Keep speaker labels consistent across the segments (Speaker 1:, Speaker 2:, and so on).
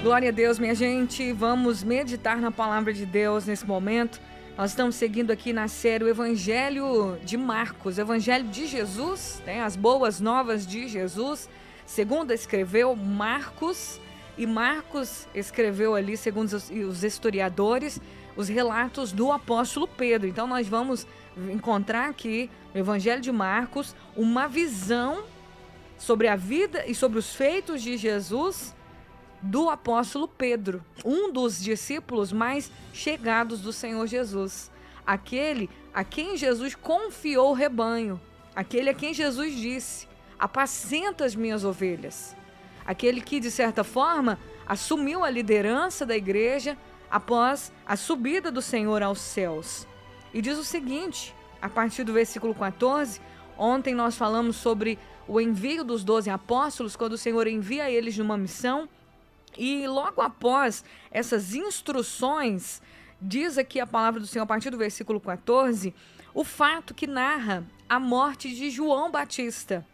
Speaker 1: Glória a Deus, minha gente. Vamos meditar na palavra de Deus nesse momento. Nós estamos seguindo aqui na série o Evangelho de Marcos, o Evangelho de Jesus, né? As boas novas de Jesus. Segundo escreveu Marcos, e Marcos escreveu ali, segundo os historiadores, os relatos do apóstolo Pedro. Então nós vamos encontrar aqui no Evangelho de Marcos uma visão sobre a vida e sobre os feitos de Jesus do apóstolo Pedro, um dos discípulos mais chegados do Senhor Jesus, aquele a quem Jesus confiou o rebanho, aquele a quem Jesus disse: apacenta as minhas ovelhas, aquele que de certa forma assumiu a liderança da igreja após a subida do Senhor aos céus. E diz o seguinte, a partir do versículo 14, ontem nós falamos sobre o envio dos 12 apóstolos, quando o Senhor envia eles numa missão. E logo após essas instruções, diz aqui a palavra do Senhor, a partir do versículo 14, o fato que narra a morte de João Batista.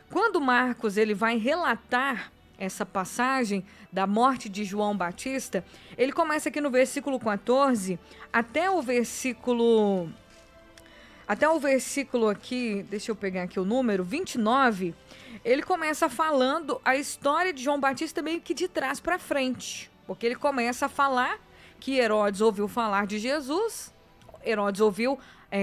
Speaker 1: Quando Marcos ele vai relatar essa passagem da morte de João Batista, ele começa aqui no versículo 14 até o versículo aqui, deixa eu pegar aqui o número, 29, ele começa falando a história de João Batista meio que de trás para frente, porque ele começa a falar que Herodes ouviu falar de Jesus, Herodes ouviu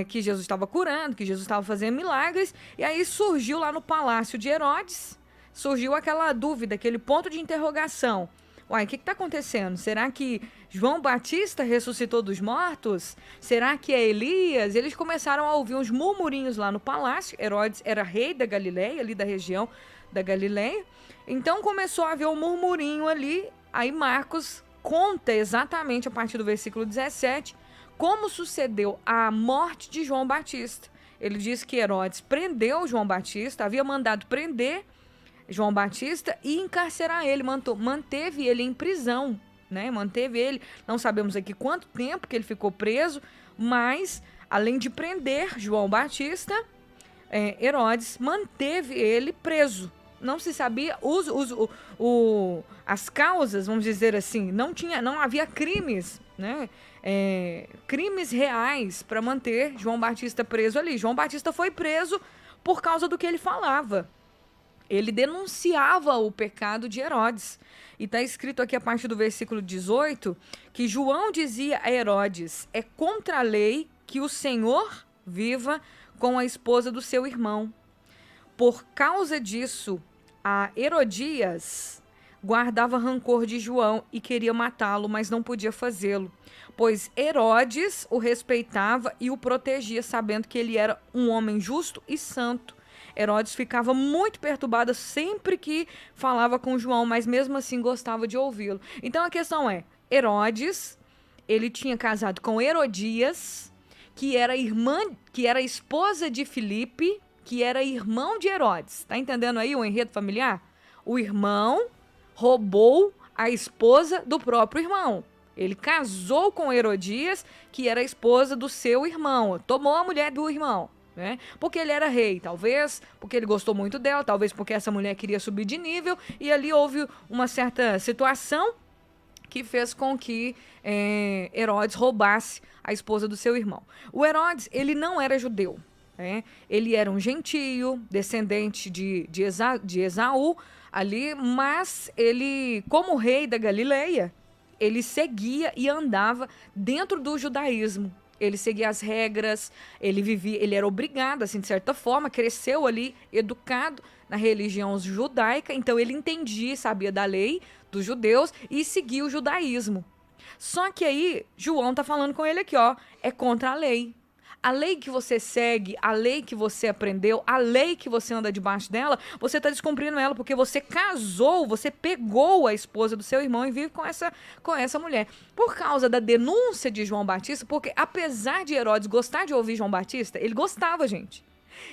Speaker 1: que Jesus estava curando, que Jesus estava fazendo milagres, e aí surgiu lá no palácio de Herodes, surgiu aquela dúvida, aquele ponto de interrogação. Uai, o que está acontecendo? Será que João Batista ressuscitou dos mortos? Será que é Elias? Eles começaram a ouvir uns murmurinhos lá no palácio. Herodes era rei da Galileia, ali da região da Galileia. Então começou a haver um murmurinho ali. Aí Marcos conta exatamente a partir do versículo 17 como sucedeu a morte de João Batista. Ele diz que Herodes prendeu João Batista, havia mandado prender João Batista e encarcerar ele, manteve ele em prisão, né? Manteve ele, não sabemos aqui quanto tempo que ele ficou preso, mas além de prender João Batista, Herodes manteve ele preso. Não se sabia as causas, vamos dizer assim, não havia crimes, né? Crimes reais para manter João Batista preso ali. João Batista foi preso por causa do que ele falava. Ele denunciava o pecado de Herodes. E está escrito aqui a partir do versículo 18, que João dizia a Herodes: é contra a lei que o Senhor viva com a esposa do seu irmão. Por causa disso, a Herodias guardava rancor de João e queria matá-lo, mas não podia fazê-lo, pois Herodes o respeitava e o protegia, sabendo que ele era um homem justo e santo. Herodes ficava muito perturbado sempre que falava com João, mas mesmo assim gostava de ouvi-lo. Então a questão é, Herodes, ele tinha casado com Herodias, que era esposa de Filipe, que era irmão de Herodes. Tá entendendo aí o enredo familiar? O irmão roubou a esposa do próprio irmão. Ele casou com Herodias, que era a esposa do seu irmão. Tomou a mulher do irmão. Né? Porque ele era rei, talvez porque ele gostou muito dela, talvez porque essa mulher queria subir de nível, e ali houve uma certa situação que fez com que Herodes roubasse a esposa do seu irmão. O Herodes, ele não era judeu, né? Ele era um gentio, descendente de Esaú ali, mas ele, como rei da Galileia, ele seguia e andava dentro do judaísmo. Ele seguia as regras, ele era obrigado, assim, de certa forma, cresceu ali, educado na religião judaica, então ele entendia, sabia da lei dos judeus e seguia o judaísmo. Só que aí, João tá falando com ele aqui, ó, é contra a lei. A lei que você segue, a lei que você aprendeu, a lei que você anda debaixo dela, você está descumprindo ela, porque você casou, você pegou a esposa do seu irmão e vive com essa mulher. Por causa da denúncia de João Batista, porque apesar de Herodes gostar de ouvir João Batista, ele gostava, gente.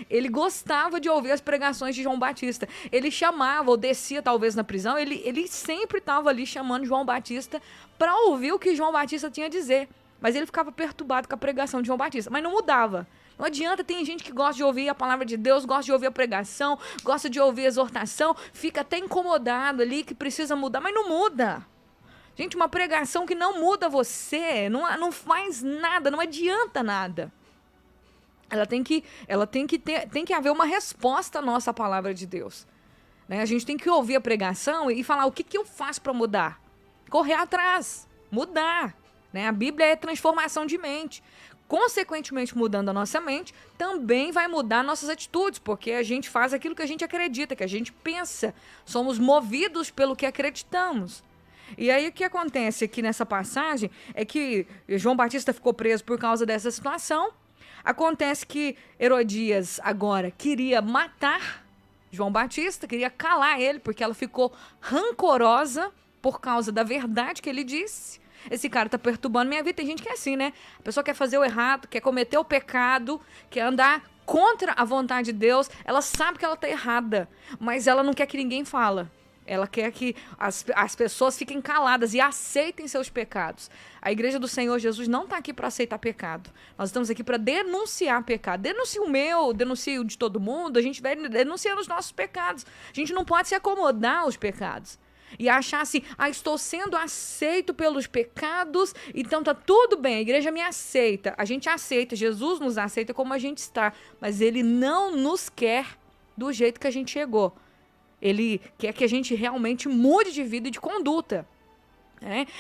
Speaker 1: Ele gostava de ouvir as pregações de João Batista. Ele chamava ou descia talvez na prisão, ele sempre estava ali chamando João Batista para ouvir o que João Batista tinha a dizer. Mas ele ficava perturbado com a pregação de João Batista. Mas não mudava. Não adianta, tem gente que gosta de ouvir a palavra de Deus, gosta de ouvir a pregação, gosta de ouvir a exortação, fica até incomodado ali que precisa mudar, mas não muda. Gente, uma pregação que não muda você, não faz nada, não adianta nada. Tem que haver uma resposta à nossa palavra de Deus. Né? A gente tem que ouvir a pregação e falar o que eu faço para mudar. Correr atrás, mudar. Né? A Bíblia é transformação de mente. Consequentemente, mudando a nossa mente, também vai mudar nossas atitudes, porque a gente faz aquilo que a gente acredita, que a gente pensa. Somos movidos pelo que acreditamos. E aí o que acontece aqui nessa passagem é que João Batista ficou preso por causa dessa situação. Acontece que Herodias agora queria matar João Batista, queria calar ele, porque ela ficou rancorosa por causa da verdade que ele disse. Esse cara tá perturbando minha vida. Tem gente que é assim, né? A pessoa quer fazer o errado, quer cometer o pecado, quer andar contra a vontade de Deus. Ela sabe que ela tá errada, mas ela não quer que ninguém fala. Ela quer que as pessoas fiquem caladas e aceitem seus pecados. A Igreja do Senhor Jesus não está aqui para aceitar pecado. Nós estamos aqui para denunciar pecado. Denuncia o meu, denuncia o de todo mundo. A gente vai denunciando os nossos pecados. A gente não pode se acomodar aos pecados. E achar assim, estou sendo aceito pelos pecados, então tá tudo bem, a igreja me aceita. A gente aceita, Jesus nos aceita como a gente está. Mas Ele não nos quer do jeito que a gente chegou. Ele quer que a gente realmente mude de vida e de conduta.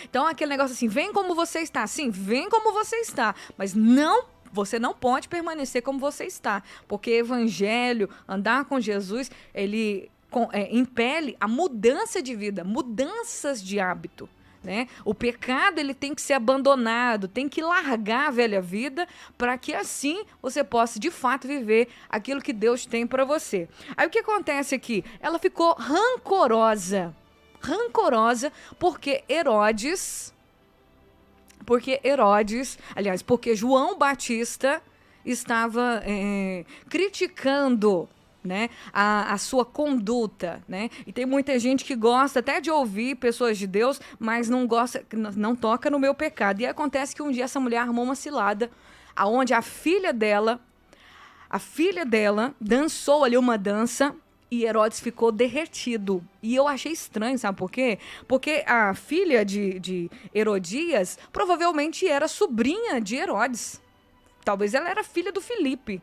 Speaker 1: Então, aquele negócio assim, vem como você está. Sim, vem como você está. Mas você não pode permanecer como você está. Porque evangelho, andar com Jesus, ele impele a mudança de vida, mudanças de hábito. Né? O pecado ele tem que ser abandonado, tem que largar a velha vida para que assim você possa de fato viver aquilo que Deus tem para você. Aí o que acontece aqui? Ela ficou rancorosa porque João Batista estava criticando, né, a sua conduta, né? E tem muita gente que gosta até de ouvir pessoas de Deus, mas não gosta, não toca no meu pecado. E acontece que um dia essa mulher armou uma cilada, aonde a filha dela dançou ali uma dança e Herodes ficou derretido. E eu achei estranho, sabe por quê? Porque a filha de Herodias provavelmente era sobrinha de Herodes. Talvez ela era filha do Filipe,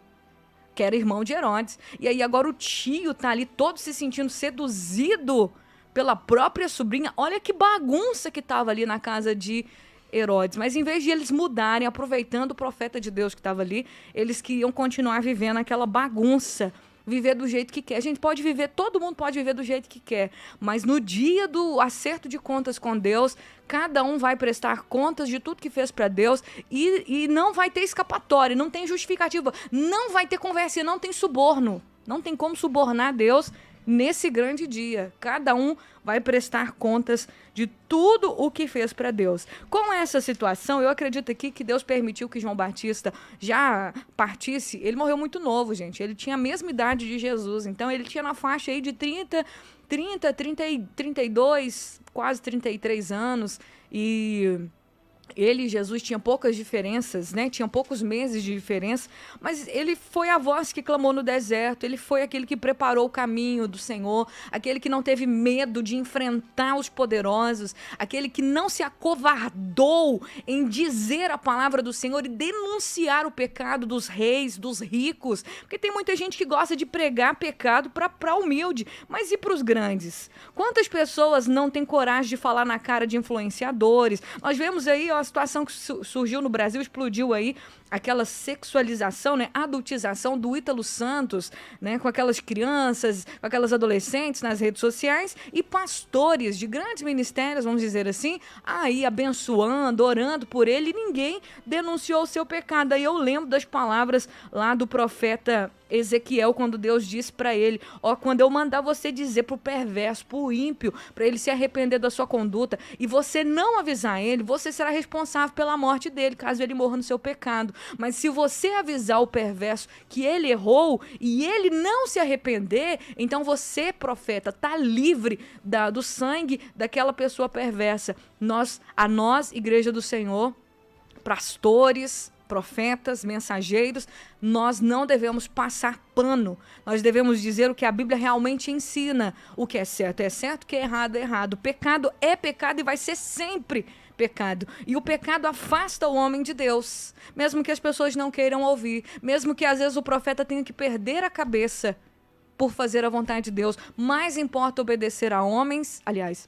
Speaker 1: que era irmão de Herodes. E aí agora o tio tá ali todo se sentindo seduzido pela própria sobrinha. Olha que bagunça que tava ali na casa de Herodes. Mas em vez de eles mudarem, aproveitando o profeta de Deus que estava ali, eles queriam continuar vivendo aquela bagunça. Viver do jeito que quer. A gente pode viver, todo mundo pode viver do jeito que quer. Mas no dia do acerto de contas com Deus, cada um vai prestar contas de tudo que fez para Deus e não vai ter escapatória, não tem justificativa, não vai ter conversa, não tem suborno. Não tem como subornar Deus nesse grande dia. Cada um vai prestar contas de tudo o que fez para Deus. Com essa situação, eu acredito aqui que Deus permitiu que João Batista já partisse. Ele morreu muito novo, gente. Ele tinha a mesma idade de Jesus. Então, ele tinha na faixa aí de 32, quase 33 anos. E ele e Jesus tinham poucas diferenças, né? Tinham poucos meses de diferença, mas ele foi a voz que clamou no deserto, ele foi aquele que preparou o caminho do Senhor, aquele que não teve medo de enfrentar os poderosos, aquele que não se acovardou em dizer a palavra do Senhor e denunciar o pecado dos reis, dos ricos, porque tem muita gente que gosta de pregar pecado para humilde, mas e para os grandes? Quantas pessoas não têm coragem de falar na cara de influenciadores? Nós vemos aí a situação que surgiu no Brasil, explodiu aí aquela sexualização, né, adultização do Ítalo Santos, né, com aquelas crianças, com aquelas adolescentes nas redes sociais e pastores de grandes ministérios, vamos dizer assim, aí abençoando, orando por ele, e ninguém denunciou o seu pecado. Aí eu lembro das palavras lá do profeta Ezequiel, quando Deus disse para ele, quando eu mandar você dizer pro perverso, pro ímpio, para ele se arrepender da sua conduta, e você não avisar ele, você será responsável pela morte dele, caso ele morra no seu pecado. Mas se você avisar o perverso que ele errou e ele não se arrepender, então você, profeta, tá livre do sangue daquela pessoa perversa. A nós, Igreja do Senhor, pastores, profetas, mensageiros, nós não devemos passar pano. Nós devemos dizer o que a Bíblia realmente ensina. O que é certo, o que é errado. Pecado é pecado e vai ser sempre pecado. E o pecado afasta o homem de Deus, mesmo que as pessoas não queiram ouvir, mesmo que às vezes o profeta tenha que perder a cabeça por fazer a vontade de Deus. Mais importa obedecer a homens,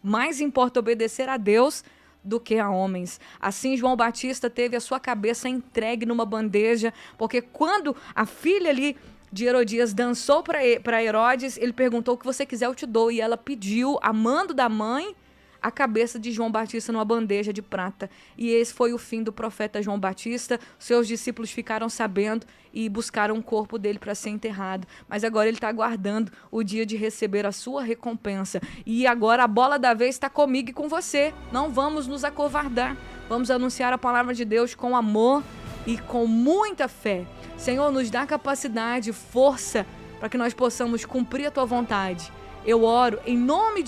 Speaker 1: mais importa obedecer a Deus do que a homens. Assim, João Batista teve a sua cabeça entregue numa bandeja, porque quando a filha ali de Herodias dançou para Herodes, ele perguntou: o que você quiser eu te dou, e ela pediu, a mando da mãe, a cabeça de João Batista numa bandeja de prata. E esse foi o fim do profeta João Batista. Seus discípulos ficaram sabendo e buscaram o corpo dele para ser enterrado. Mas agora ele está aguardando o dia de receber a sua recompensa. E agora a bola da vez está comigo e com você. Não vamos nos acovardar. Vamos anunciar a palavra de Deus com amor e com muita fé. Senhor, nos dá capacidade, força, para que nós possamos cumprir a tua vontade. Eu oro em nome de